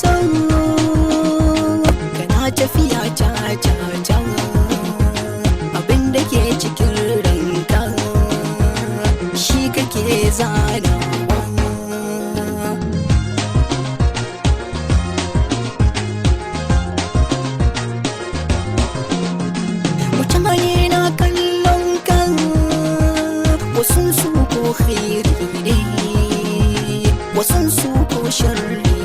so kana tafiya ta abinda ke cikin ranka shi kake zanawa. Mutane na kallon kan wasu su ko khairi ne wasu su ko sharri